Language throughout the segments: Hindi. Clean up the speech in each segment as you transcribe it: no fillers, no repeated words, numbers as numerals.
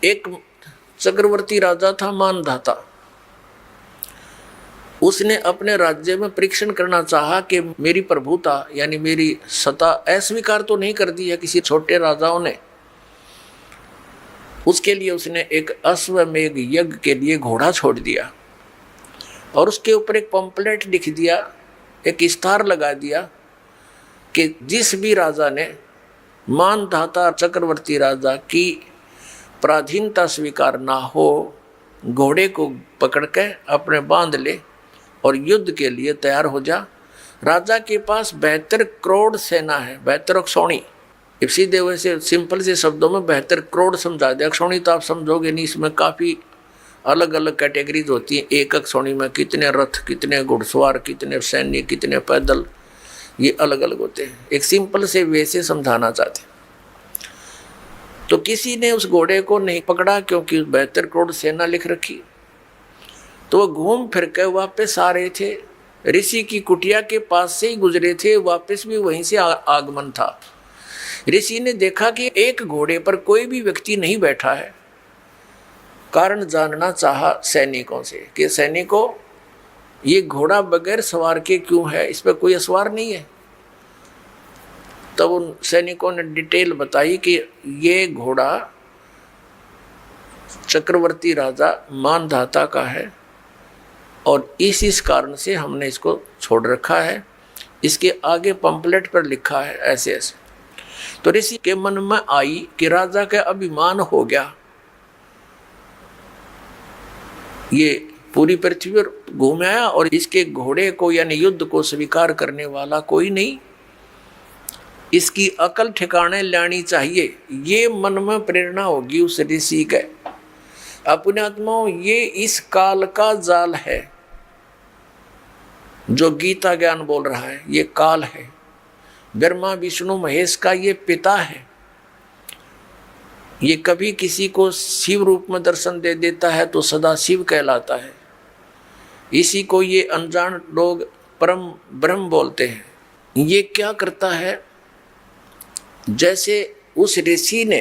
एक चक्रवर्ती राजा था मानधाता, उसने अपने राज्य में परीक्षण करना चाहा कि मेरी प्रभुता यानी मेरी सत्ता अस्वीकार तो नहीं कर दी है किसी छोटे राजाओं ने। उसके लिए उसने एक अश्वमेध यज्ञ के लिए घोड़ा छोड़ दिया और उसके ऊपर एक पंपलेट लिख दिया, एक इस्तार लगा दिया कि जिस भी राजा ने मानधाता चक्रवर्ती राजा की पराधीनता स्वीकार ना हो, घोड़े को पकड़ के अपने बांध ले और युद्ध के लिए तैयार हो जा। राजा के पास 72 करोड़ सेना है, 72 अक्षौणी। सीधे वैसे सिंपल से शब्दों में 72 करोड़ समझा दिया। अक्षौणी तो आप समझोगे नहीं, इसमें काफ़ी अलग अलग कैटेगरीज होती हैं। एक अक्षौणी में कितने रथ, कितने घुड़सवार, कितने सैनिक, कितने पैदल, ये अलग अलग होते हैं। एक सिंपल से वैसे समझाना चाहते। तो किसी ने उस घोड़े को नहीं पकड़ा क्योंकि 72 करोड़ सेना लिख रखी। तो वो घूम फिर के वापस आ रहे थे, ऋषि की कुटिया के पास से ही गुजरे थे, वापस भी वहीं से आगमन था। ऋषि ने देखा कि एक घोड़े पर कोई भी व्यक्ति नहीं बैठा है। कारण जानना चाहा सैनिकों से कि सैनिकों, ये घोड़ा बगैर सवार के क्यों है, इस पर कोई सवार नहीं है। तब उन सैनिकों ने डिटेल बताई कि ये घोड़ा चक्रवर्ती राजा मानधाता का है और इस कारण से हमने इसको छोड़ रखा है। इसके आगे पंपलेट पर लिखा है ऐसे ऐसे। तो ऋषि के मन में आई कि राजा का अभिमान हो गया, ये पूरी पृथ्वी पर घूम आया और इसके घोड़े को यानी युद्ध को स्वीकार करने वाला कोई नहीं, इसकी अकल ठिकाने लानी चाहिए। ये मन में प्रेरणा होगी उस ऋषि के। अपने आत्माओं, ये इस काल का जाल है जो गीता ज्ञान बोल रहा है। ये काल है, ब्रह्मा विष्णु महेश का ये पिता है। ये कभी किसी को शिव रूप में दर्शन दे देता है तो सदा शिव कहलाता है। इसी को ये अनजान लोग परम ब्रह्म बोलते हैं। ये क्या करता है, जैसे उस ऋषि ने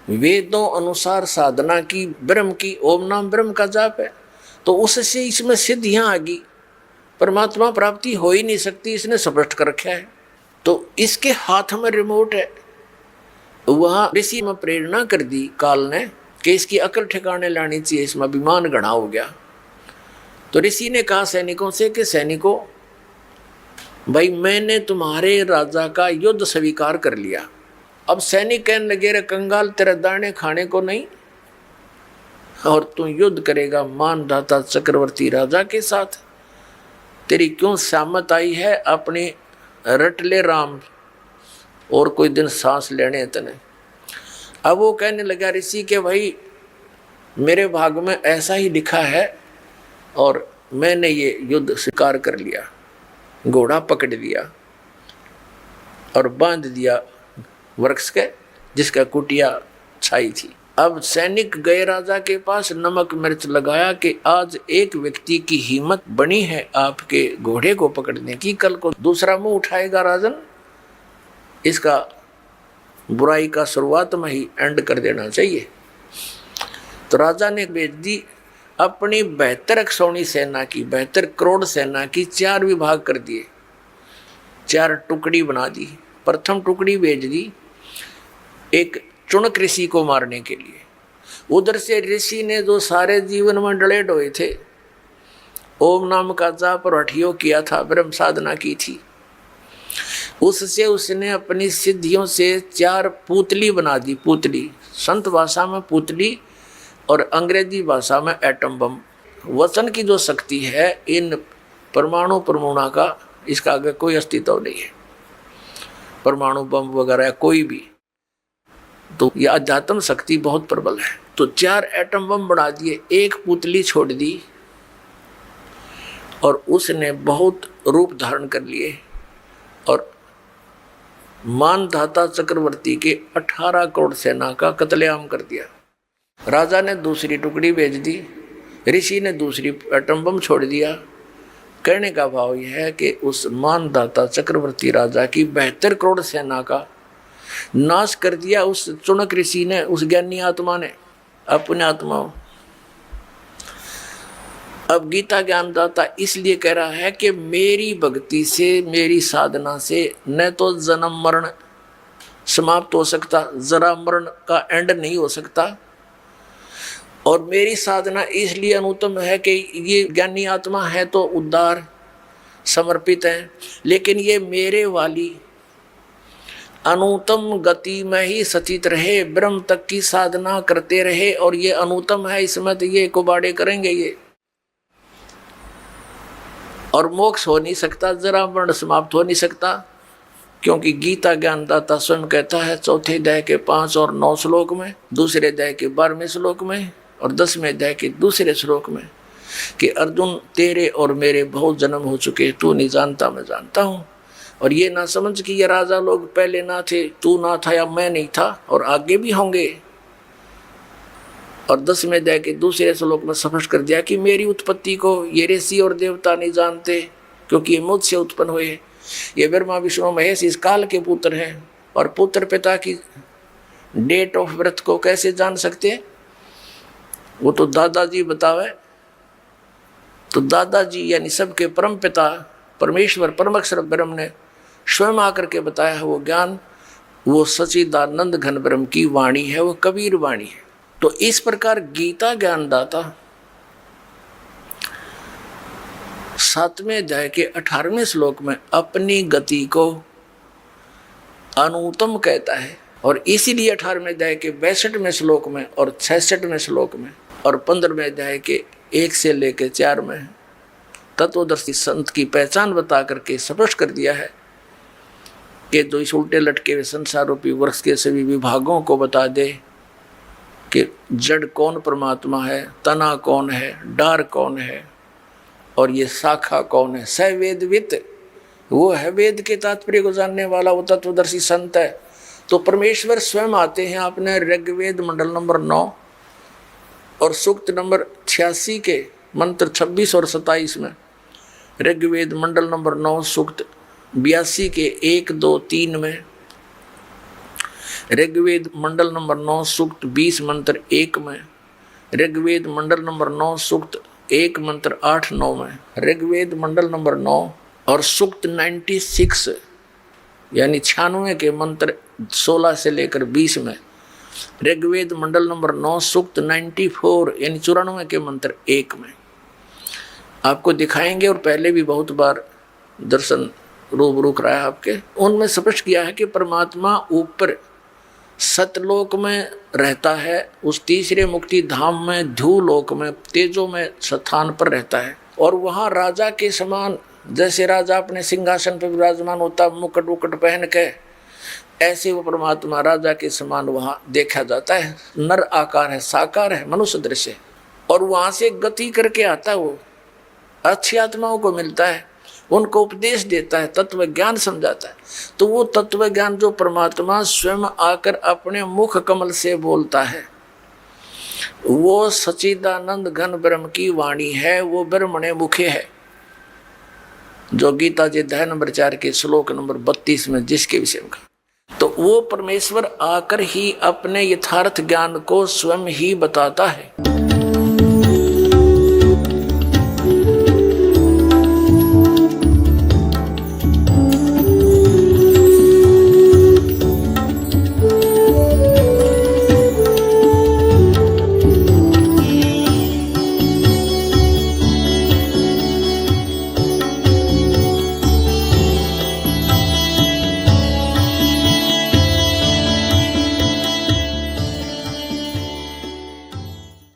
वेदों अनुसार साधना की, ब्रह्म की, ओम नाम ब्रह्म का जाप है, तो उससे इसमें सिद्धियां आ गई। परमात्मा प्राप्ति हो ही नहीं सकती, इसने स्पष्ट कर रखा है। तो इसके हाथ में रिमोट है। वहां ऋषि में प्रेरणा कर दी काल ने कि इसकी अकल ठिकाने लानी चाहिए, इसमें अभिमान घना हो गया। तो ऋषि ने कहा सैनिकों से कि सैनिकों, भाई मैंने तुम्हारे राजा का युद्ध स्वीकार कर लिया। अब सैनिक कहने लगे, रे कंगाल, तेरे दाने खाने को नहीं और तू युद्ध करेगा मानधाता चक्रवर्ती राजा के साथ। तेरी क्यों सामत आई है, अपनी रट ले राम और कोई दिन सांस लेने तने। अब वो कहने लगा ऋषि के, भाई मेरे भाग में ऐसा ही लिखा है और मैंने ये युद्ध स्वीकार कर लिया। घोड़ा पकड़ लिया और बांध दिया वृक्ष के जिसका कुटिया छाई थी। अब सैनिक गए राजा के पास, नमक मिर्च लगाया कि आज एक व्यक्ति की हिम्मत बनी है आपके घोड़े को पकड़ने की, कल को दूसरा मुंह उठाएगा राजन, इसका बुराई का शुरुआत में ही एंड कर देना चाहिए। तो राजा ने भेज दी अपनी 72 अक्षौणी सेना की, 72 करोड़ सेना की 4 विभाग कर दिए, 4 टुकड़ी बना दी। प्रथम टुकड़ी भेज दी एक चुनक ऋषि को मारने के लिए। उधर से ऋषि ने जो सारे जीवन में डले डोए थे, ओम नाम का जाप और हठियो किया था, ब्रह्म साधना की थी, उससे उसने अपनी सिद्धियों से 4 पुतली बना दी। पुतली संत भाषा में पुतली और अंग्रेजी भाषा में एटम बम। वचन की जो शक्ति है, इन परमाणु परमाणु का इसका आगे कोई अस्तित्व नहीं है। परमाणु बम वगैरह कोई भी, तो यह अध्यात्म शक्ति बहुत प्रबल है। तो 4 एटम बम बना दिए, एक पुतली छोड़ दी और उसने बहुत रूप धारण कर लिए और मानधाता चक्रवर्ती के 18 करोड़ सेना का कत्लेआम कर दिया। राजा ने दूसरी टुकड़ी भेज दी, ऋषि ने दूसरी एटम बम छोड़ दिया। कहने का भाव यह है कि उस मानधाता चक्रवर्ती राजा की 72 करोड़ सेना का नाश कर दिया उस चुनक ऋषि ने, उस ज्ञानी आत्मा ने। अपने आत्मा। अब गीता ज्ञानदाता इसलिए कह रहा है कि मेरी भक्ति से, मेरी साधना से न तो जन्म मरण समाप्त हो सकता, जरा मरण का एंड नहीं हो सकता, और मेरी साधना इसलिए अनुत्तम है कि ये ज्ञानी आत्मा है तो उद्धार समर्पित है, लेकिन ये मेरे वाली अनुत्तम गति में ही सचित रहे, ब्रह्म तक की साधना करते रहे, और ये अनुत्तम है, इसमें तो ये कुबाड़े करेंगे ये, और मोक्ष हो नहीं सकता, जरा मरण समाप्त हो नहीं सकता। क्योंकि गीता ज्ञानदाता स्वयं कहता है 4थे अध्याय के 5 और 9 श्लोक में, दूसरे अध्याय के 12वें श्लोक में और 10वें अध्याय के दूसरे श्लोक में कि अर्जुन तेरे और मेरे बहुत जन्म हो चुके, तू नहीं जानता मैं जानता हूँ। और ये ना समझ कि ये राजा लोग पहले ना थे, तू ना था या मैं नहीं था, और आगे भी होंगे। और 10वें अध्याय के दूसरे श्लोक में स्पष्ट कर दिया कि मेरी उत्पत्ति को ये ऋषि और देवता नहीं जानते, क्योंकि ये मुझसे उत्पन्न हुए। ये ब्रह्मा विष्णु महेश इस काल के पुत्र हैं, और पुत्र पिता की डेट ऑफ बर्थ को कैसे जान सकते? वो तो दादाजी बतावे। तो दादाजी यानी सबके परम पिता परमेश्वर परमअक्षर ब्रह्म ने स्वयं आकर के बताया है वो ज्ञान, वो सच्चिदानंद घन ब्रह्म की वाणी है, वो कबीर वाणी है। तो इस प्रकार गीता ज्ञानदाता 7वें अध्याय के 18वें श्लोक में अपनी गति को अनुत्तम कहता है, और इसीलिए 18वें अध्याय के 62वें श्लोक में और 66वें श्लोक में और 15वें अध्याय के 1 से लेकर 4 में तत्वदर्शी संत की पहचान बता करके स्पष्ट कर दिया है कि जो इस उल्टे लटके हुए संसार रूपी वृक्ष के सभी विभागों को बता दे कि जड़ कौन परमात्मा है, तना कौन है, डार कौन है, और ये शाखा कौन है। स वेदवित, वो है वेद के तात्पर्य को जानने वाला, वो तत्वदर्शी संत है। तो परमेश्वर स्वयं आते हैं अपने ऋग्वेद मंडल नंबर 9 और सूक्त नंबर 86 के मंत्र 26 और 27 में, ऋग्वेद मंडल नंबर 9 सूक्त 82 के 1, 2, 3 में, ऋग्वेद मंडल नंबर 9 सूक्त 20 मंत्र 1 में, ऋग्वेद मंडल नंबर 9 सूक्त 1 मंत्र 8, 9 में, ऋग्वेद मंडल नंबर 9 और सूक्त 96 यानी 96 के मंत्र 16 से लेकर 20 में, ऋग्वेद मंडल नंबर 9 सूक्त 94 यानी 94 के मंत्र 1 में आपको दिखाएंगे, और पहले भी बहुत बार दर्शन रूबरू कराया आपके। उनमें स्पष्ट किया है कि परमात्मा ऊपर सतलोक में रहता है, उस तीसरे मुक्ति धाम में ध्रुवलोक में तेजो में स्थान पर रहता है, और वहाँ राजा के समान, जैसे राजा अपने सिंहासन पर विराजमान होता मुकुट उकुट पहन के, ऐसे वो परमात्मा राजा के समान वहाँ देखा जाता है। नर आकार है, साकार है, मनुष्य दृश्य है, और वहाँ से गति करके आता है, वो अच्छी आत्माओं को मिलता है, उनको उपदेश देता है, तत्व ज्ञान समझाता है। तो वो तत्व ज्ञान जो परमात्मा स्वयं आकर अपने मुख कमल से बोलता है, वो सच्चिदानंद घन ब्रह्म की वाणी है, वो ब्रह्मणे मुखे है, जो गीता जी अध्याय नंबर 4 के श्लोक नंबर 32 में जिसके विषय में। तो वो परमेश्वर आकर ही अपने यथार्थ ज्ञान को स्वयं ही बताता है।